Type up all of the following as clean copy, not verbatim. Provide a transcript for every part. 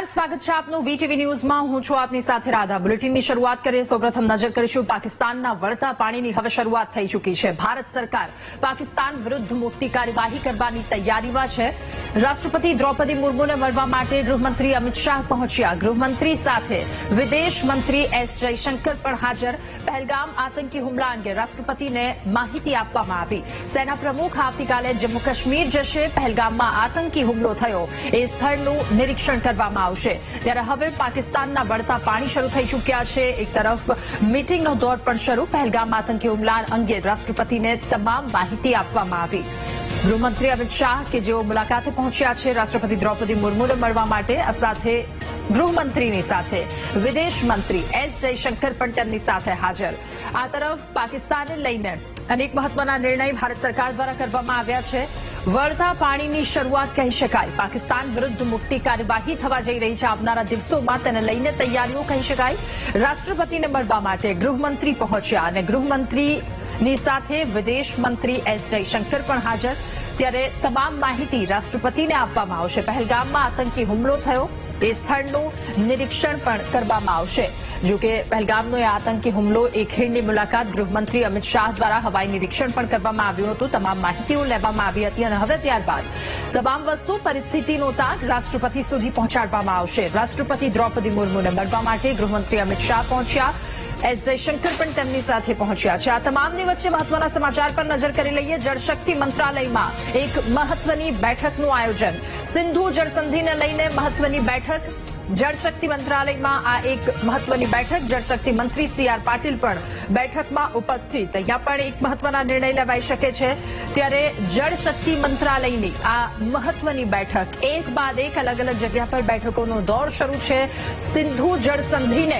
સ્વાગત છે આપનું વીટીવી ન્યૂઝમાં। હું છું આપની સાથે રાધા। બુલેટિનની શરૂઆત કરીએ સૌપ્રથમ નજર કરીશું પાકિસ્તાનના વળતા પાણીની હવે શરૂઆત થઈ ચૂકી છે। ભારત સરકાર પાકિસ્તાન વિરુદ્ધ મોટી કાર્યવાહી કરવાની તૈયારીમાં છે। રાષ્ટ્રપતિ દ્રૌપદી મુર્મુને મળવા માટે ગૃહમંત્રી અમિત શાહ પહોંચ્યા। ગૃહમંત્રી સાથે વિદેશ મંત્રી એસ જયશંકર પણ હાજર। પહેલગામ આતંકી હુમલા અંગે રાષ્ટ્રપતિને માહિતી આપવામાં આવી। સેના પ્રમુખ આવતીકાલે જમ્મુ કાશ્મીર જશે। પહેલગામમાં આતંકી હુમલો થયો એ સ્થળનું નિરીક્ષણ કરવામાં આવશે। ત્યારે હવે પાકિસ્તાનના વળતા પાણી શરૂ થઈ ચૂક્યા છે। એક તરફ મીટિંગનો દોર પણ શરૂ। પહેલગામ આતંકી હુમલા અંગે રાષ્ટ્રપતિને તમામ માહિતી આપવામાં આવી। ગૃહમંત્રી અમિત શાહ કે જેઓ મુલાકાતે પહોંચ્યા છે રાષ્ટ્રપતિ દ્રૌપદી મુર્મુને મળવા માટે, આ સાથે ગૃહમંત્રીની સાથે વિદેશ મંત્રી એસ જયશંકર પણ તેમની સાથે હાજર। આ તરફ પાકિસ્તાનને લઈને અનેક મહત્વના નિર્ણય ભારત સરકાર દ્વારા કરવામાં આવ્યા છે। વળતા પાણીની શરૂઆત કહી શકાય। પાકિસ્તાન વિરુદ્ધ મોટી કાર્યવાહી થવા જઈ રહી છે। આવનારા દિવસોમાં તેને લઈને તૈયારીઓ કહી શકાય। રાષ્ટ્રપતિને મળવા માટે ગૃહમંત્રી પહોંચ્યા અને ગૃહમંત્રીની સાથે વિદેશ મંત્રી એસ જયશંકર પણ હાજર। ત્યારે તમામ માહિતી રાષ્ટ્રપતિને આપવામાં આવશે। પહેલગામમાં આતંકી હુમલો થયો એ સ્થળનું નિરીક્ષણ પણ કરવામાં આવશે। જો કે પહેલગામનો એ આતંકી હુમલો એ ખીણની મુલાકાત ગૃહમંત્રી અમિત શાહ દ્વારા હવાઈ નિરીક્ષણ પણ કરવામાં આવ્યું હતું। તમામ માહિતીઓ લેવામાં આવી હતી અને હવે ત્યારબાદ તમામ વસ્તુ પરિસ્થિતિનો તાગ રાષ્ટ્રપતિ સુધી પહોંચાડવામાં આવશે। રાષ્ટ્રપતિ દ્રૌપદી મુર્મુને મળવા માટે ગૃહમંત્રી અમિત શાહ પહોંચ્યા। એસ જયશંકર પણ તેમની સાથે પહોંચ્યા છે। આ તમામની વચ્ચે મહત્વના સમાચાર પર નજર કરી લઈએ। જળશક્તિ મંત્રાલયમાં એક મહત્વની બેઠકનું આયોજન। સિંધુ જળસંધિને લઈને મહત્વની બેઠક। જળશક્તિ મંત્રાલયમાં આ એક મહત્વની બેઠક। જળશક્તિ મંત્રી સી.આર. પાટીલ પણ બેઠકમાં ઉપસ્થિત। અહીંયા પણ એક મહત્વના નિર્ણય લેવાઈ શકે છે। ત્યારે જળશક્તિ મંત્રાલયની આ મહત્વની બેઠક, એક બાદ એક અલગ અલગ જગ્યા પર બેઠકોનો દોર શરૂ છે। સિંધુ જળસંધિને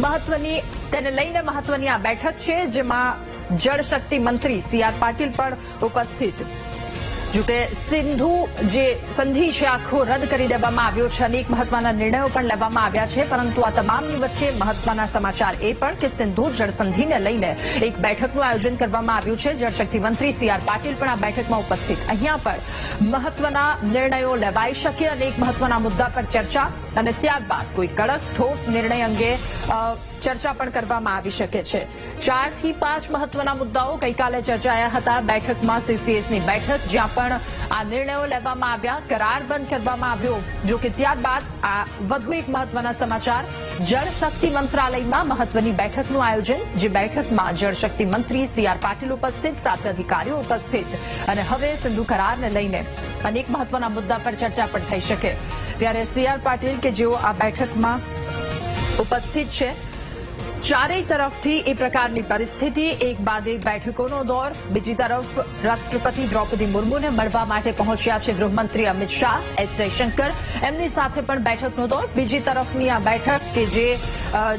મહત્વની તેને લઈને મહત્વની આ બેઠક છે, જેમાં જળશક્તિ મંત્રી સી.આર. પાટીલ પણ ઉપસ્થિત। જોકે સિંધુ જે સંધિ છે આખો રદ કરી દેવામાં આવ્યો છે। અનેક મહત્વના નિર્ણયો પણ લેવામાં આવ્યા છે, પરંતુ આ તમામની વચ્ચે મહત્વના સમાચાર એ પણ કે સિંધુ જળસંધિને લઈને એક બેઠકનું આયોજન કરવામાં આવ્યું છે। જળશક્તિ મંત્રી સી.આર. પાટીલ પણ આ બેઠકમાં ઉપસ્થિત। અહીંયા પણ મહત્વના નિર્ણયો લેવાઈ શકે। અનેક મહત્વના મુદ્દા પર ચર્ચા અને ત્યારબાદ કોઈ કડક ઠોસ નિર્ણય અંગે ચર્ચા પણ કરવામાં આવી શકે છે। 4 થી 5 મહત્વના મુદ્દાઓ ગઈકાલે ચર્ચાયા હતા બેઠકમાં। સીસીએસની બેઠક, જ્યાં પણ આ નિર્ણયો લેવામાં આવ્યા। કરાર બંધ કરવામાં આવ્યો। જો કે ત્યારબાદ આ વધુ એક મહત્વના સમાચાર, જળશક્તિ મંત્રાલયમાં મહત્વની બેઠકનું આયોજન। જે બેઠકમાં જળશક્તિ મંત્રી સી.આર. પાટીલ ઉપસ્થિત, સાથે અધિકારીઓ ઉપસ્થિત અને હવે સિંધુ કરારને લઈને અનેક મહત્વના મુદ્દા પર ચર્ચા પણ થઈ શકે। ત્યારે સી.આર. પાટીલ કે જેઓ આ બેઠકમાં ઉપસ્થિત છે, ચારેય તરફથી એ પ્રકારની પરિસ્થિતિ, એક બાદ એક બેઠકોનો દોર। બીજી તરફ રાષ્ટ્રપતિ દ્રૌપદી મુર્મુને મળવા માટે પહોંચ્યા છે ગૃહમંત્રી અમિત શાહ, એસ જયશંકર, એમની સાથે પણ બેઠકનો દોર। બીજી તરફની આ બેઠક કે જે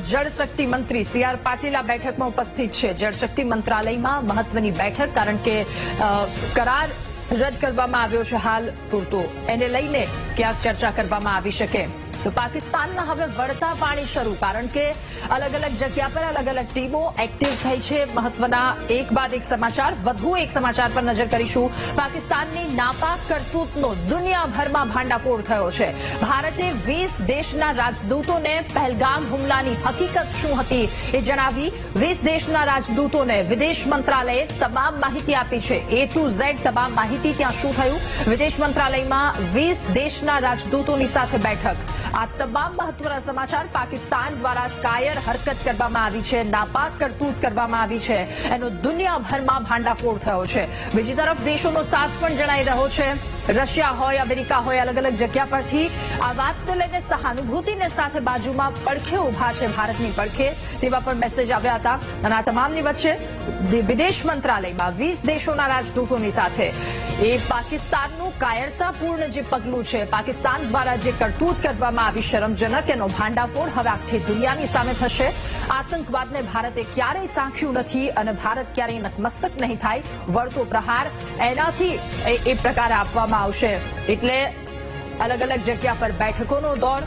જળશક્તિ મંત્રી સી.આર. પાટીલ આ બેઠકમાં ઉપસ્થિત છે। જળશક્તિ મંત્રાલયમાં મહત્વની બેઠક, કારણ કે કરાર રદ કરવામાં આવ્યો છે હાલ પૂરતો, એને લઈને ક્યાંક ચર્ચા કરવામાં આવી શકે। તો પાકિસ્તાનના હવે વળતા પાણી શરૂ, કારણ કે અલગ અલગ જગ્યા પર અલગ અલગ ટીમો એક્ટિવ થઈ છે। મહત્વના એક બાદ એક સમાચાર, વધુ એક સમાચાર પર નજર કરીશું। પાકિસ્તાનની નાપાક કરતૂતનો દુનિયાભરમાં ભાંડાફોડ થયો છે। ભારતે 20 દેશના રાજદૂતોને પહેલગામ હુમલાની હકીકત શું હતી એ જણાવી। 20 દેશના રાજદૂતોને વિદેશ મંત્રાલયે તમામ માહિતી આપી છે। A to Z તમામ માહિતી, ત્યાં શું થયું। વિદેશ મંત્રાલયમાં 20 દેશના રાજદૂતોની સાથે બેઠક। આ તમામ મહત્વના સમાચાર। પાકિસ્તાન દ્વારા કાયર હરકત કરવામાં આવી છે, નાપાક કરતૂત કરવામાં આવી છે, એનો દુનિયાભરમાં ભાંડાફોડ થયો છે। બીજી તરફ દેશોનો સાથ પણ જણાઈ રહ્યો છે। રશિયા હોય, અમેરિકા હોય, અલગ અલગ જગ્યા પરથી આ વાતને લઈને સહાનુભૂતિને સાથે બાજુમાં પડખે ઉભા છે, ભારતની પડખે, તેવા પણ મેસેજ આવ્યા હતા। અને આ તમામની વચ્ચે વિદેશ મંત્રાલયમાં 20 દેશોના રાજદૂતોની સાથે એ પાકિસ્તાનનું કાયરતાપૂર્ણ જે પગલું છે, પાકિસ્તાન દ્વારા જે કરતૂત કરવામાં આવી શરમજનક, એનો ભાંડાફોડ હવે આખી દુનિયાની સામે થશે। આતંકવાદને ભારતે ક્યારેય સાંખ્યું નથી અને ભારત ક્યારેય નતમસ્તક નહીં થાય। વળતો પ્રહાર એનાથી એ પ્રકારે આપવામાં આવશે। એટલે અલગ અલગ જગ્યા પર બેઠકોનો દોર,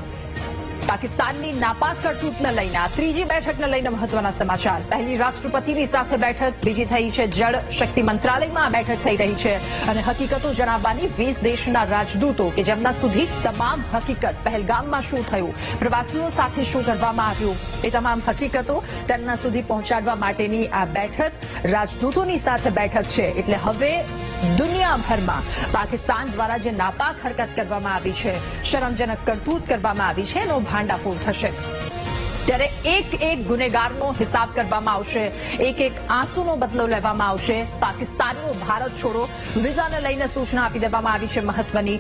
પાકિસ્તાનની નાપાક કરતૂતને લઈને આ ત્રીજી બેઠકને લઈને મહત્વના સમાચાર. પહેલી રાષ્ટ્રપતિની સાથે બેઠક, બીજી થઈ છે જળ શક્તિ મંત્રાલયમાં આ બેઠક થઈ રહી છે અને હકીકતો જણાવવાની 20 દેશના રાજદૂતો કે જેમના સુધી તમામ હકીકત, પહેલગામમાં શું થયું, પ્રવાસીઓ સાથે શું કરવામાં આવ્યું, એ તમામ હકીકતો તેમના સુધી પહોંચાડવા માટેની આ બેઠક રાજદૂતોની સાથે બેઠક છે. એટલે હવે દુનિયાભરમાં પાકિસ્તાન દ્વારા જે નાપાક હરકત કરવામાં આવી છે, શરમજનક કરતૂત કરવામાં આવી છે, એનો ભાંડાફોડ થશે. ત્યારે એક એક ગુનેગારનો હિસાબ કરવામાં આવશે, એક એક આંસુનો બદલો લેવામાં આવશે. પાકિસ્તાનીઓ ભારત છોડો વિઝાને લઈને સૂચના આપી દેવામાં આવી છે મહત્વની.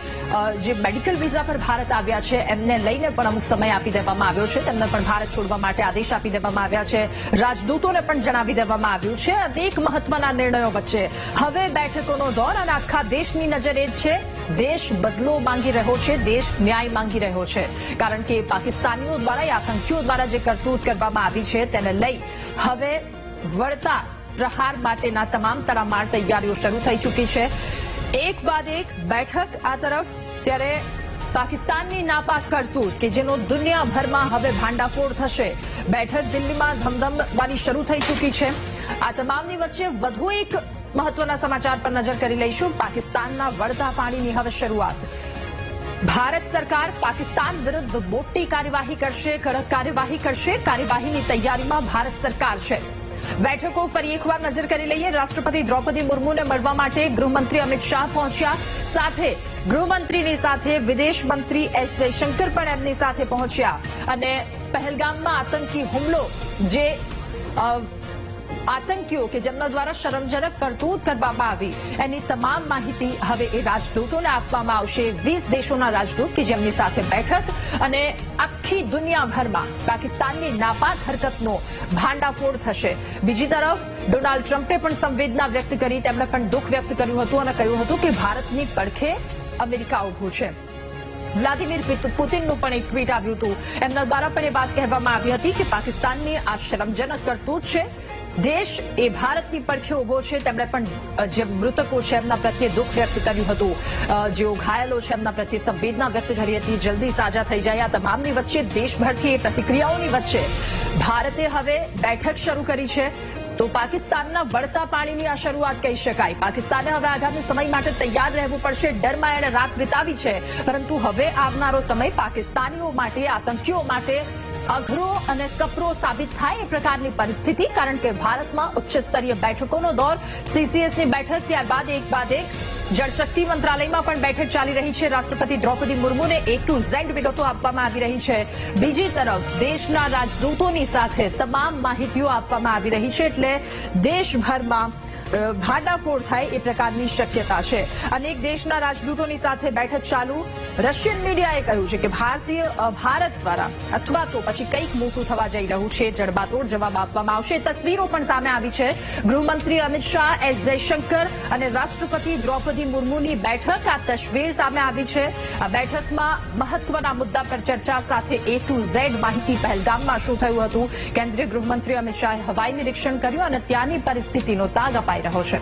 જે મેડિકલ વિઝા પર ભારત આવ્યા છે એમને લઈને પણ અમુક સમય આપી દેવામાં આવ્યો છે. તેમને પણ ભારત છોડવા માટે આદેશ આપી દેવામાં આવ્યા છે. રાજદૂતોને પણ જણાવી દેવામાં આવ્યું છે. અનેક મહત્વના નિર્ણયો વચ્ચે હવે બેઠકોનો દોર અને આખા દેશની નજર એ જ છે. દેશ બદલો માંગી રહ્યો છે, દેશ ન્યાય માંગી રહ્યો છે. કારણ કે પાકિસ્તાનીઓ દ્વારા, આતંકીઓ દ્વારા જે કરતૂત કરવામાં આવી છે તેને લઈ હવે વળતા પ્રહાર માટેના તમામ તડામાર તૈયારીઓ શરૂ થઈ ચૂકી છે. એક બાદ એક બેઠક આ તરફ. ત્યારે પાકિસ્તાનની નાપાક કરતૂત કે જેનો દુનિયાભરમાં હવે ભાંડાફોડ થશે. બેઠક દિલ્હીમાં ધમધમવાની શરૂ થઈ ચૂકી છે. આ તમામની વચ્ચે વધુ એક મહત્વના સમાચાર પર નજર કરી લઈશું. પાકિસ્તાનના વળતા પાણીની હવે શરૂઆત. ભારત સરકાર પાકિસ્તાન વિરુદ્ધ મોટી કાર્યવાહી કરશે, કડક કાર્યવાહી કરશે. કાર્યવાહીની તૈયારીમાં ભારત સરકાર છે. બેઠકો ફરી એકવાર નજર કરી લઈએ. રાષ્ટ્રપતિ દ્રૌપદી મુર્મુને મળવા માટે ગૃહમંત્રી અમિત શાહ પહોંચ્યા. સાથે ગૃહમંત્રીની સાથે વિદેશ મંત્રી એસ જયશંકર પણ એમની સાથે પહોંચ્યા અને પહેલગામમાં આતંકી હુમલો, જે આતંકીઓ કે જેમના દ્વારા શરમજનક કરતૂત કરવામાં આવી, એની તમામ માહિતી હવે એ રાજદૂતોને આપવામાં આવશે. 20 દેશોના રાજદૂત કે જેમની સાથે બેઠક અને આખી દુનિયાભરમાં પાકિસ્તાનની નાપાક હરકતનો ભાંડાફોડ થશે. બીજી તરફ ડોનાલ્ડ ટ્રમ્પે પણ સંવેદના વ્યક્ત કરી. તેમણે પણ દુઃખ વ્યક્ત કર્યું હતું અને કહ્યું હતું કે ભારતની પડખે અમેરિકા ઉભું છે. વ્લાદિમીર પુતિનનું પણ એક ટ્વીટ આવ્યું હતું. એમના દ્વારા પણ એ વાત કહેવામાં આવી હતી કે પાકિસ્તાનની આ શરમજનક કરતૂત છે. દેશ એ ભારતની પડખે ઉભો છે. તેમણે પણ જે મૃતકો છે એમના પ્રત્યે દુઃખ વ્યક્ત કર્યું હતું. જેઓ ઘાયલો છે એમના પ્રત્યે સંવેદના વ્યક્ત કરી હતી. જલ્દી સાજા થઈ જાય. આ તમામની વચ્ચે દેશભરથી પ્રતિક્રિયાઓની વચ્ચે ભારતે હવે બેઠક શરૂ કરી છે. તો પાકિસ્તાનના વળતા પાણીની આ શરૂઆત કહી શકાય. પાકિસ્તાને હવે આગામી સમય માટે તૈયાર રહેવું પડશે. ડરમાં એણે રાત વિતાવી છે, પરંતુ હવે આવનારો સમય પાકિસ્તાનીઓ માટે, આતંકીઓ માટે અઘરો અને કપરો સાબિત થાય એ પ્રકારની પરિસ્થિતિ. કારણ કે ભારતમાં ઉચ્ચ સ્તરીય બેઠકોનો દોર, સીસીએસની બેઠક, ત્યારબાદ એક બાદ એક જળશક્તિ મંત્રાલયમાં પણ બેઠક ચાલી રહી છે. રાષ્ટ્રપતિ દ્રૌપદી મુર્મુને A to Z વિગતો આપવામાં આવી રહી છે. બીજી તરફ દેશના રાજદૂતોની સાથે તમામ માહિતીઓ આપવામાં આવી રહી છે. એટલે દેશભરમાં ભાંડાફોડ થાય એ પ્રકારની શક્યતા છે. અનેક દેશના રાજદૂતોની સાથે બેઠક ચાલુ. રશિયન મીડિયાએ કહ્યું છે કે ભારત દ્વારા અથવા તો પછી કંઈક મોટું થવા જઈ રહ્યું છે. જડબાતોડ જવાબ આપવામાં આવશે. તસવીરો પણ સામે આવી છે. ગૃહમંત્રી અમિત શાહ, એસ જયશંકર અને રાષ્ટ્રપતિ દ્રૌપદી મુર્મુની બેઠક. આ તસવીર સામે આવી છે. આ બેઠકમાં મહત્વના મુદ્દા પર ચર્ચા સાથે A to Z માહિતી. પહેલગામમાં શું થયું હતું, કેન્દ્રીય ગૃહમંત્રી અમિત શાહે હવાઈ નિરીક્ષણ કર્યું અને ત્યાંની પરિસ્થિતિનો તાગ અપાઈ રહ્યો છે.